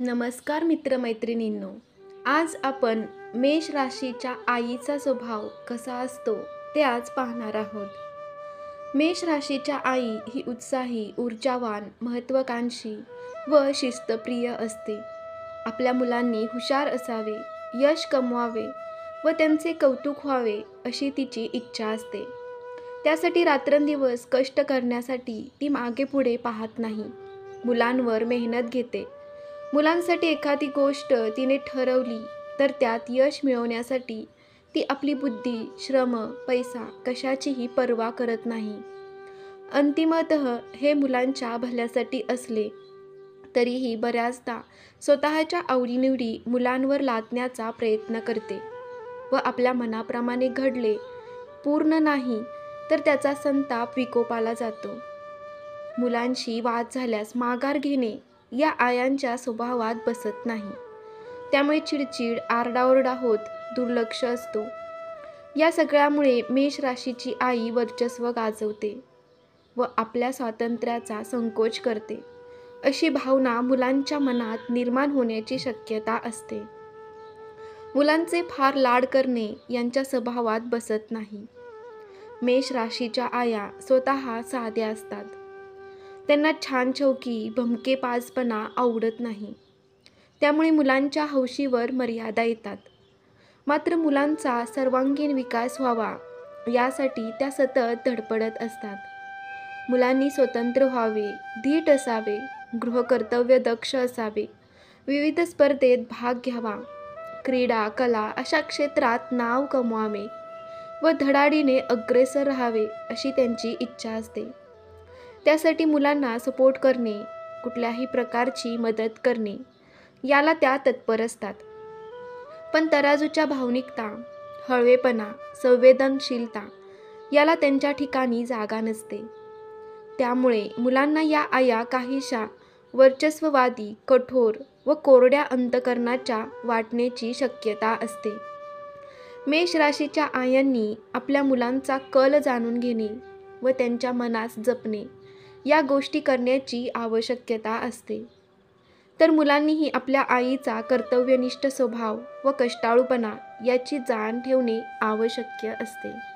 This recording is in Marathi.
नमस्कार मित्रमैत्रिणींनो. आज आपण मेष राशीच्या आईचा स्वभाव कसा असतो ते आज पाहणार आहोत. मेष राशीच्या आई ही उत्साही, ऊर्जावान, महत्त्वाकांक्षी व शिस्तप्रिय असते. आपल्या मुलांनी हुशार असावे, यश कमवावे व त्यांचे कौतुक व्हावे अशी तिची इच्छा असते. त्यासाठी रात्रंदिवस कष्ट करण्यासाठी ती मागेपुढे पाहत नाही. मुलांवर मेहनत घेते. मुलांसाठी एखादी गोष्ट तिने ठरवली तर त्यात यश मिळवण्यासाठी ती आपली बुद्धी, श्रम, पैसा कशाचीही पर्वा करत नाही. अंतिमतः हे मुलांच्या भल्यासाठी असले तरीही बऱ्याचदा स्वतःच्या आवडीनिवडी मुलांवर लादण्याचा प्रयत्न करते व आपल्या मनाप्रमाणे घडले पूर्ण नाही तर त्याचा संताप विकोपाला जातो. मुलांशी वाद झाल्यास माघार घेणे या आयांच्या स्वभावात बसत नाही. त्यामुळे चिडचिड, आरडाओरडा होत दुर्लक्ष असतो. या सगळ्यामुळे मेष राशीची आई वर्चस्व गाजवते व आपल्या स्वातंत्र्याचा संकोच करते अशी भावना मुलांच्या मनात निर्माण होण्याची शक्यता असते. मुलांचे फार लाड करणे यांच्या स्वभावात बसत नाही. मेष राशीच्या आया स्वतः साध्या असतात. त्यांना छानछौकी, भमकेबाजपणा आवडत नाही. त्यामुळे मुलांच्या हौशीवर मर्यादा येतात. मात्र मुलांचा सर्वांगीण विकास व्हावा यासाठी त्या सतत धडपडत असतात. मुलांनी स्वतंत्र व्हावे, धीट असावे, गृहकर्तव्य दक्ष असावे, विविध स्पर्धेत भाग घ्यावा, क्रीडा, कला अशा क्षेत्रात नाव कमवावे व धडाडीने अग्रेसर राहावे अशी त्यांची इच्छा असते. त्यासाठी मुलांना सपोर्ट करणे, कुठल्याही प्रकारची मदत करणे याला त्या तत्पर असतात. पण तराजूच्या भावनिकता, हळवेपणा, संवेदनशीलता याला त्यांच्या ठिकाणी जागा नसते. त्यामुळे मुलांना या आया काहीशा वर्चस्ववादी, कठोर व कोरड्या अंतकरणाच्या वाटण्याची शक्यता असते. मेष राशीच्या आयांनी आपल्या मुलांचा कल जाणून घेणे व त्यांच्या मनास जपणे या गोष्टी करण्याची आवश्यकता असते. तर मुलांनीही आपल्या आईचा कर्तव्यनिष्ठ स्वभाव व कष्टाळूपणा याची जाण ठेवणे आवश्यक असते.